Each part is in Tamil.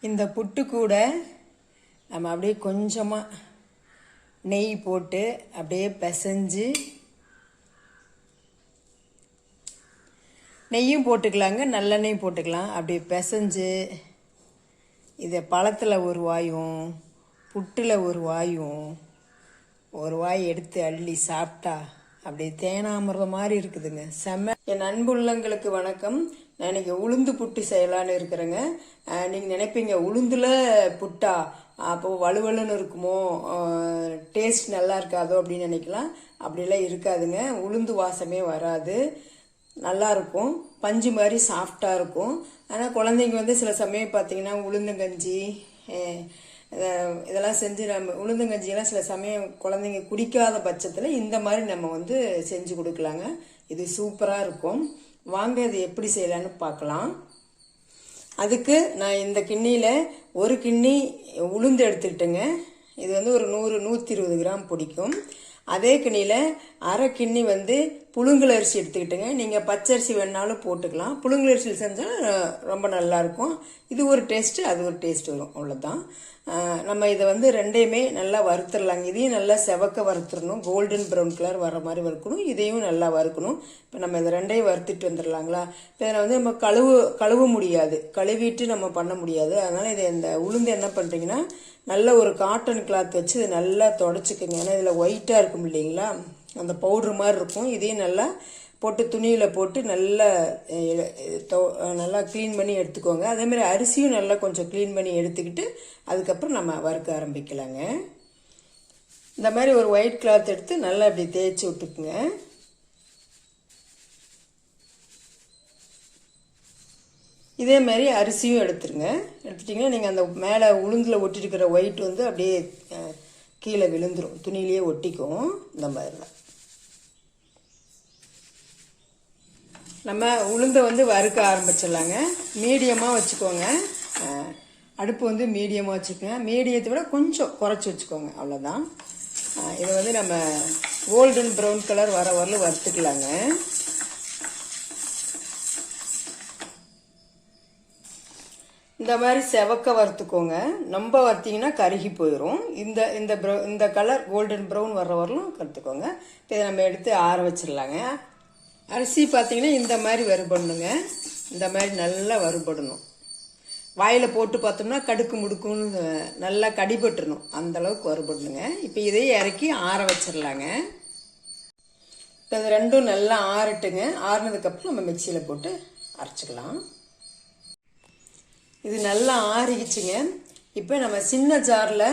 இந்த புட்டு கூட நம்ம அப்படியே கொஞ்சமாக நெய் போட்டு அப்படியே பிசைஞ்சு நெய்யும் போட்டுக்கலாங்க, நல்லெண்ணெயும் போட்டுக்கலாம். அப்படியே பிசைஞ்சு இதை பழத்தில் ஒரு வாயும் புட்டில் ஒரு வாயும் ஒரு வாய் எடுத்து அள்ளி சாப்பிட்டா அப்படியே தேனாமிர்தம் மாதிரி இருக்குதுங்க, செம்ம. என் அன்புள்ளங்களுக்கு வணக்கம். நான் இன்னைக்கு உளுந்து புட்டு செய்யலான்னு இருக்கிறேங்க. நீங்கள் நினைப்பீங்க உளுந்துல புட்டா அப்போ வலுவலுன்னு இருக்குமோ, டேஸ்ட் நல்லா இருக்காதோ அப்படின்னு நினைக்கலாம். அப்படிலாம் இருக்காதுங்க. உளுந்து வாசமே வராது, நல்லா இருக்கும், பஞ்சு மாதிரி சாஃப்டாக இருக்கும். ஆனால் குழந்தைங்க சில சமயம் பார்த்தீங்கன்னா உளுந்தங்கஞ்சி இதெல்லாம் செஞ்சு நம்ம உளுந்தங்கஞ்சியெல்லாம் சில சமயம் குழந்தைங்க குடிக்காத பட்சத்தில் இந்த மாதிரி நம்ம செஞ்சு கொடுக்கலாங்க. இது சூப்பராக இருக்கும். வாங்க இது எப்படி செய்யலான்னு பார்க்கலாம். அதுக்கு நான் இந்த கிண்ணியில் ஒரு கிண்ணி உளுந்து எடுத்துக்கிட்டேங்க. இது ஒரு 100-120 கிராம் பிடிக்கும். அதே கிண்ணியில் அரை கிண்ணி புழுங்கல் அரிசி எடுத்துக்கிட்டுங்க. நீங்கள் பச்சரிசி வேணாலும் போட்டுக்கலாம். புழுங்கல் அரிசியில் செஞ்சால் ரொம்ப நல்லாயிருக்கும். இது ஒரு டேஸ்ட்டு, அது ஒரு டேஸ்ட் வரும், அவ்வளோதான். நம்ம இதை ரெண்டையுமே நல்லா வறுத்துடலாங்க. இதையும் நல்லா செவக்க வறுத்துடணும், கோல்டன் ப்ரௌன் கலர் வர மாதிரி வறுக்கணும். இதையும் நல்லா வறுக்கணும். இப்போ நம்ம இதை ரெண்டையும் வறுத்துட்டு வந்துடலாங்களா. இப்போ இதில் நம்ம கழுவ முடியாது, கழுவிட்டு நம்ம பண்ண முடியாது. அதனால் இதை இந்த உளுந்து என்ன பண்ணுறீங்கன்னா நல்ல ஒரு காட்டன் கிளாத் வச்சு இதை நல்லா தொடச்சிக்கோங்க. ஏன்னா இதில் ஒயிட்டாக இருக்கும் இல்லைங்களா, அந்த பவுட்ரு மாதிரி இருக்கும். இதையும் நல்லா போட்டு துணியில் போட்டு நல்லா நல்லா க்ளீன் பண்ணி எடுத்துக்கோங்க. அதேமாதிரி அரிசியும் நல்லா கொஞ்சம் க்ளீன் பண்ணி எடுத்துக்கிட்டு அதுக்கப்புறம் நம்ம வறுக்க ஆரம்பிக்கலாங்க. இந்த மாதிரி ஒரு ஒயிட் கிளாத் எடுத்து நல்லா இப்படி தேய்ச்சி விட்டுக்குங்க. இதே மாதிரி அரிசியும் எடுத்துருங்க. எடுத்துட்டிங்கன்னா நீங்கள் அந்த மேலே உளுந்தில் ஒட்டிருக்கிற ஒயிட் அப்படியே கீழே விழுந்துடும், துணியிலேயே ஒட்டிக்கும். இந்த மாதிரிலாம் நம்ம உளுந்தை வறுக்க ஆரம்பிச்சிடலாங்க. மீடியமாக வச்சுக்கோங்க, அடுப்பு மீடியமாக வச்சுக்கோங்க. மீடியத்தை விட கொஞ்சம் குறைச்சி வச்சுக்கோங்க, அவ்வளோதான். இதை நம்ம கோல்டன் ப்ரௌன் கலர் வர வரல வறுத்துக்கலாங்க. இந்த மாதிரி செவக்க வறுத்துக்கோங்க. ரொம்ப வறுத்தீங்கன்னா கருகி போயிடும். இந்த கலர் கோல்டன் ப்ரௌன் வர்ற வரலும் வறுத்துக்கோங்க. இப்போ இதை நம்ம எடுத்து ஆற வச்சிடலாங்க. அரிசி பார்த்தீங்கன்னா இந்த மாதிரி வறுபடணுங்க. இந்த மாதிரி நல்லா வறுபடணும். வாயில் போட்டு பார்த்தோம்னா கடுக்கு முடுக்குன்னு நல்லா கடிபட்டுறணும், அந்தளவுக்கு வறுபடணுங்க. இப்போ இதையே இறக்கி ஆற வச்சிடலாங்க. இப்போ இது ரெண்டும் நல்லா ஆறட்டுங்க. ஆறுனதுக்கப்புறம் நம்ம மிக்சியில் போட்டு அரைச்சிக்கலாம். இது நல்லா ஆறிடுச்சுங்க. இப்போ நம்ம சின்ன ஜாரில்,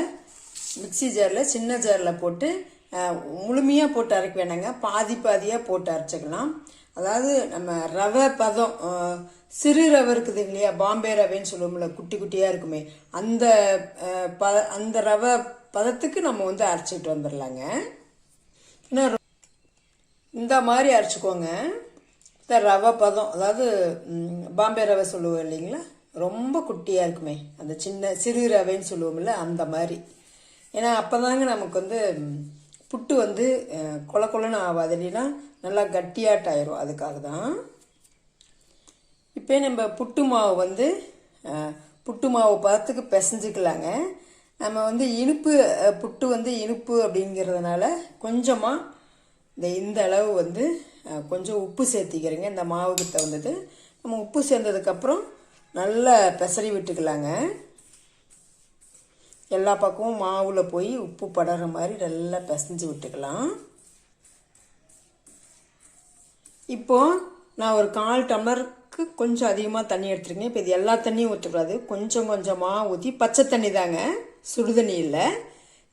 மிக்சி ஜாரில், சின்ன ஜாரில் போட்டு முழுமையாக போட்டு அரைக்க வேணாங்க, பாதி பாதியாக போட்டு அரைச்சிக்கலாம். அதாவது நம்ம ரவை பதம், சிறு ரவை இருக்குது இல்லையா, பாம்பே ரவைன்னு சொல்லுவோம்ல, குட்டி குட்டியாக இருக்குமே, அந்த ரவை பதத்துக்கு நம்ம அரைச்சிட்டு வந்துடலாங்க. இந்த மாதிரி அரைச்சிக்கோங்க. இந்த ரவை பதம், அதாவது பாம்பே ரவை சொல்லுவோம் இல்லைங்களா, ரொம்ப குட்டியாக இருக்குமே, அந்த சிறு ரவைன்னு சொல்லுவோம்ல, அந்த மாதிரி. ஏன்னா அப்போ தாங்க நமக்கு புட்டு கொல கொலன்னு ஆகாது, இல்லைன்னா நல்லா கட்டியாட்டாயிரும். அதுக்காக தான். இப்போ நம்ம புட்டு மாவு பதத்துக்கு பிசைஞ்சிக்கலாங்க. நம்ம இனிப்பு புட்டு இனிப்பு அப்படிங்கிறதுனால கொஞ்சமாக இந்த அளவு கொஞ்சம் உப்பு சேர்த்திக்கிறேங்க. இந்த மாவுக்கு தகுந்தது. நம்ம உப்பு சேர்ந்ததுக்கப்புறம் நல்லா பெசரி விட்டுக்கலாங்க. எல்லா பக்கமும் மாவில் போய் உப்பு படுற மாதிரி நல்லா பிசைஞ்சு விட்டுக்கலாம். இப்போது நான் ஒரு 1/4 டம்ளருக்கு கொஞ்சம் அதிகமாக தண்ணி எடுத்துருக்கேன். இப்போ இது எல்லா தண்ணியும் ஊற்றக்கூடாது, கொஞ்சம் கொஞ்சமாக ஊற்றி, பச்சை தண்ணி தாங்க, சுடுதண்ணி இல்லை.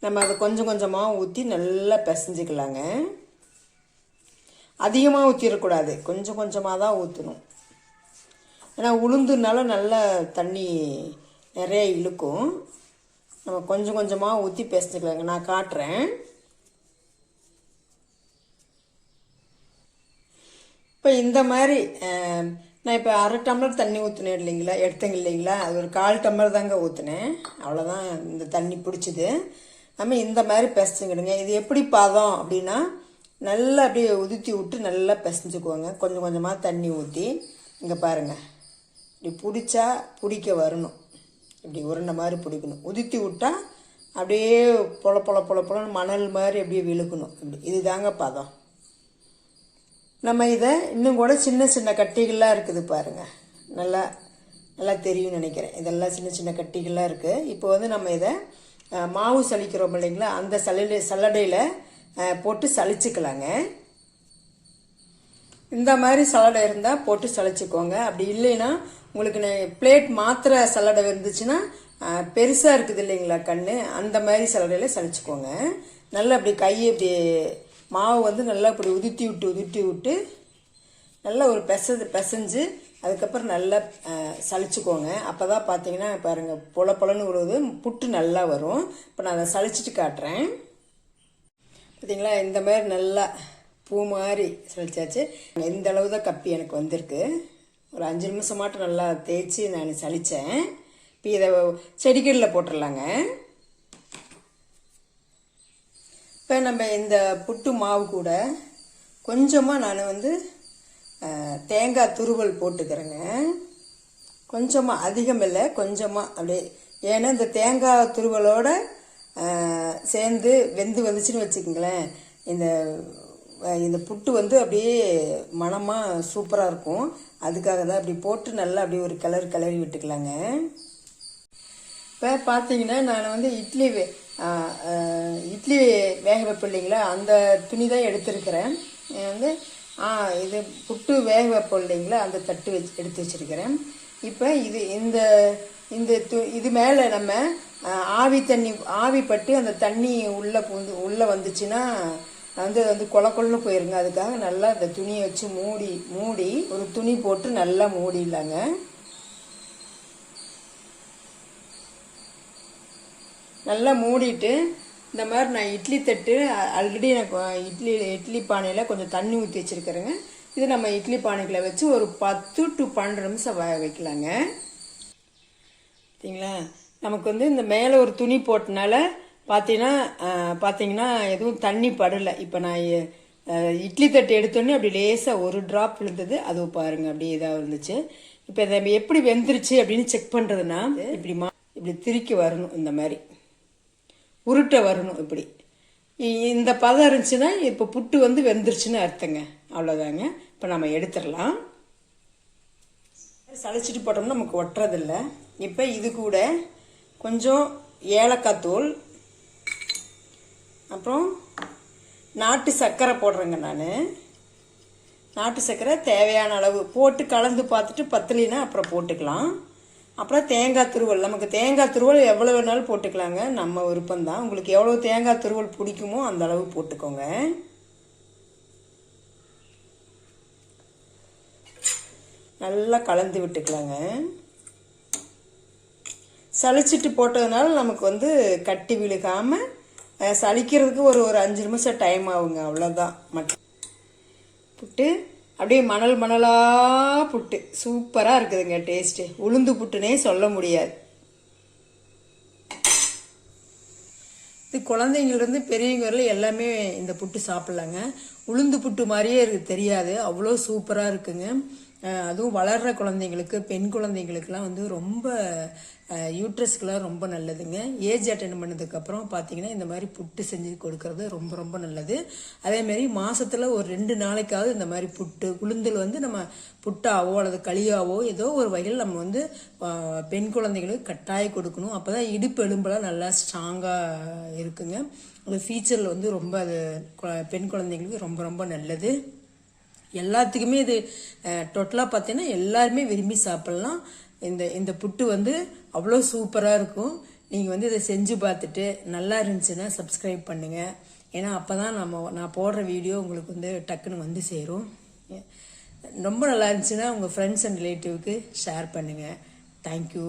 நம்ம அதை கொஞ்சம் கொஞ்சமாக ஊற்றி நல்லா பிசைஞ்சிக்கலாங்க. அதிகமாக ஊற்றிடக்கூடாது, கொஞ்சம் கொஞ்சமாக தான் ஊற்றணும். ஏன்னா உளுந்துனால நல்லா தண்ணி நிறைய இழுக்கும். நம்ம கொஞ்சம் கொஞ்சமாக ஊற்றி பிசைஞ்சிக்கலாங்க. நான் காட்டுறேன். இப்போ இந்த மாதிரி நான் இப்போ 1/2 டம்ளர் தண்ணி ஊற்றினேன் இல்லைங்களா, எடுத்தேங்க இல்லைங்களா, அது ஒரு 1/4 டம்ளர் தாங்க ஊற்றினேன், அவ்வளோதான் இந்த தண்ணி பிடிச்சிது. நம்ம இந்த மாதிரி பிசைஞ்சிக்கிடுங்க. இது எப்படி பதம் அப்படின்னா நல்லா அப்படியே உதுத்தி விட்டு நல்லா பிசைஞ்சுக்குவோங்க. கொஞ்சம் கொஞ்சமாக தண்ணி ஊற்றி, இங்கே பாருங்கள், இப்படி பிடிச்சா பிடிக்க வரணும். இப்படி உருண்டை மாதிரி பிடிக்கணும். உதுத்தி விட்டால் அப்படியே பொல பொல பொல பொலன்னு மணல் மாதிரி அப்படியே விழுக்கணும். இப்படி இதுதாங்க பதம். நம்ம இதை இன்னும் கூட சின்ன சின்ன கட்டிகள்லாம் இருக்குது பாருங்கள். நல்லா நல்லா தெரியும்னு நினைக்கிறேன். இதெல்லாம் சின்ன சின்ன கட்டிகள்லாம் இருக்குது. இப்போ வந்து நம்ம இதை மாவு சலிக்கிறோம் இல்லைங்களா, அந்த சல்லடையில் போட்டு சலிச்சுக்கலாங்க. இந்த மாதிரி சல்லடை இருந்தால் போட்டு சலிச்சுக்கோங்க. அப்படி இல்லைன்னா உங்களுக்கு பிளேட் மாத்திரை சல்லடை இருந்துச்சுன்னா பெருசாக இருக்குது இல்லைங்களா கண்ணு, அந்த மாதிரி சல்லடையில் சலிச்சுக்கோங்க. நல்லா அப்படி கையை இப்படி மாவு வந்து நல்லா இப்படி உதுத்தி விட்டு நல்லா ஒரு பிசைஞ்சு அதுக்கப்புறம் நல்லா சலிச்சுக்கோங்க. அப்போ தான் பார்த்தீங்கன்னா பாருங்கள் பொல பொலன்னு விழுவுது, புட்டு நல்லா வரும். இப்போ நான் அதை சலிச்சுட்டு காட்டுறேன். பார்த்தீங்களா, இந்த மாதிரி நல்லா பூ மாதிரி சலிச்சாச்சு. எந்த அளவு தான் கப்பி எனக்கு வந்திருக்கு. ஒரு 5 நிமிஷமாட்டும் நல்லா தேய்ச்சி நான் சலித்தேன். இப்போ இதை செடிக்கடியில் போட்டுடலாங்க. இப்போ நம்ம இந்த புட்டு மாவு கூட கொஞ்சமாக நான் வந்து தேங்காய் துருவல் போட்டுக்கிறேங்க. கொஞ்சமாக, அதிகம் இல்லை, கொஞ்சமாக அப்படியே. ஏன்னா இந்த தேங்காய் துருவலோட சேர்ந்து வெந்து வந்துச்சுன்னு வச்சுக்கோங்களேன், இந்த புட்டு வந்து அப்படியே மணமாக சூப்பராக இருக்கும். அதுக்காக தான் அப்படி போட்டு நல்லா அப்படியே ஒரு கிளறி விட்டுக்கலாங்க. இப்போ பார்த்தீங்கன்னா நான் வந்து இட்லி வேக வைப்பேன் இல்லைங்களா, அந்த துணி தான் எடுத்துருக்கிறேன். வந்து இது புட்டு வேக வைப்போம் இல்லைங்களா, அந்த தட்டு எடுத்து வச்சிருக்கிறேன். இப்போ இது மேலே நம்ம ஆவி பட்டு அந்த தண்ணி உள்ளே வந்துச்சுன்னா வந்து அது வந்து கொலன்னு போயிருங்க. அதுக்காக நல்லா இந்த துணியை வச்சு மூடி ஒரு துணி போட்டு நல்லா மூடிடலாங்க. நல்லா மூடிட்டு இந்த மாதிரி நான் இட்லி தட்டு ஆல்ரெடி எனக்கு இட்லி பானையில் கொஞ்சம் தண்ணி ஊற்றி வச்சுருக்கிறேங்க. இது நம்ம இட்லி பானைகளை வச்சு ஒரு 10 to 12 நிமிஷம் வைக்கலாங்க. சரிங்களா, நமக்கு வந்து இந்த மேலே ஒரு துணி போட்டனால பார்த்தீங்கன்னா எதுவும் தண்ணி படலை. இப்போ நான் இட்லி தட்டு எடுத்தோன்னே அப்படி லேசாக ஒரு ட்ராப் விழுந்தது, அது பாருங்க அப்படியே இதாக இருந்துச்சு. இப்போ இதை எப்படி வெந்துருச்சு அப்படின்னு செக் பண்ணுறதுன்னா இப்படி திருக்கி வரணும், இந்த மாதிரி உருட்டை வரணும். இப்படி இந்த பதம் இருந்துச்சுன்னா இப்போ புட்டு வந்து வெந்துருச்சுன்னு அர்த்தங்க. அவ்வளோதாங்க. இப்போ நம்ம எடுத்துடலாம். சளிச்சிட்டு போட்டோம்னா நமக்கு ஒட்டுறதில்லை. இப்போ இது கூட கொஞ்சம் ஏலக்காய் தூள், அப்புறம் நாட்டு சர்க்கரை போடுறேங்க. நான் நாட்டு சர்க்கரை தேவையான அளவு போட்டு கலந்து பார்த்துட்டு பத்தலினா அப்புறம் போட்டுக்கலாம். அப்புறம் தேங்காய் துருவல், நமக்கு தேங்காய் துருவல் எவ்வளோ வேணாலும் போட்டுக்கலாங்க, நம்ம விருப்பம்தான். உங்களுக்கு எவ்வளோ தேங்காய் துருவல் பிடிக்குமோ அந்த அளவு போட்டுக்கோங்க. நல்லா கலந்து விட்டுக்கலாங்க. சளிச்சிட்டு போட்டதுனால நமக்கு வந்து கட்டி விழுகாமல் சலிக்கிறதுக்கு ஒரு 5 நிமிஷம் டைம் ஆகுங்க, அவ்வளோதான். புட்டு அப்படியே மணலாக புட்டு சூப்பராக இருக்குதுங்க. டேஸ்ட்டு உளுந்து புட்டுனே சொல்ல முடியாது. இது குழந்தைங்கள்லேருந்து பெரியவங்க வரல எல்லாமே இந்த புட்டு சாப்பிட்லாங்க. உளுந்து புட்டு மாதிரியே தெரியாது, அவ்வளோ சூப்பராக இருக்குங்க. அதுவும் வளர்கிற குழந்தைங்களுக்கு, பெண் குழந்தைங்களுக்கெல்லாம் வந்து ரொம்ப யூட்ரஸ்க்கெலாம் ரொம்ப நல்லதுங்க. ஏஜ் அட்டன் பண்ணதுக்கப்புறம் பார்த்தீங்கன்னா இந்த மாதிரி புட்டு செஞ்சு கொடுக்கறது ரொம்ப ரொம்ப நல்லது. அதேமாரி மாதத்தில் ஒரு 2 நாளைக்காவது இந்த மாதிரி புட்டு, உளுந்தில் வந்து நம்ம புட்டாவோ அல்லது களியாவோ ஏதோ ஒரு வகையில் நம்ம வந்து பெண் குழந்தைங்களுக்கு கட்டாயம் கொடுக்கணும். அப்போ தான் இடுப்பு எலும்பெல்லாம் நல்லா ஸ்ட்ராங்காக இருக்குங்க. அது ஃபியூச்சரில் வந்து ரொம்ப அது பெண் குழந்தைங்களுக்கு ரொம்ப ரொம்ப நல்லது. எல்லாத்துக்குமே இது டோட்டலாக பார்த்தீங்கன்னா எல்லாருமே விரும்பி சாப்பிட்லாம். இந்த புட்டு வந்து அவ்வளோ சூப்பராக இருக்கும். நீங்கள் வந்து இதை செஞ்சு பார்த்துட்டு நல்லா இருந்துச்சுன்னா சப்ஸ்கிரைப் பண்ணுங்கள். ஏன்னா அப்போ தான் நான் போடுற வீடியோ உங்களுக்கு வந்து டக்குன்னு வந்து சேரும். ரொம்ப நல்லா இருந்துச்சுன்னா உங்கள் ஃப்ரெண்ட்ஸ் அண்ட் ரிலேட்டிவ்க்கு ஷேர் பண்ணுங்கள். தேங்க்யூ.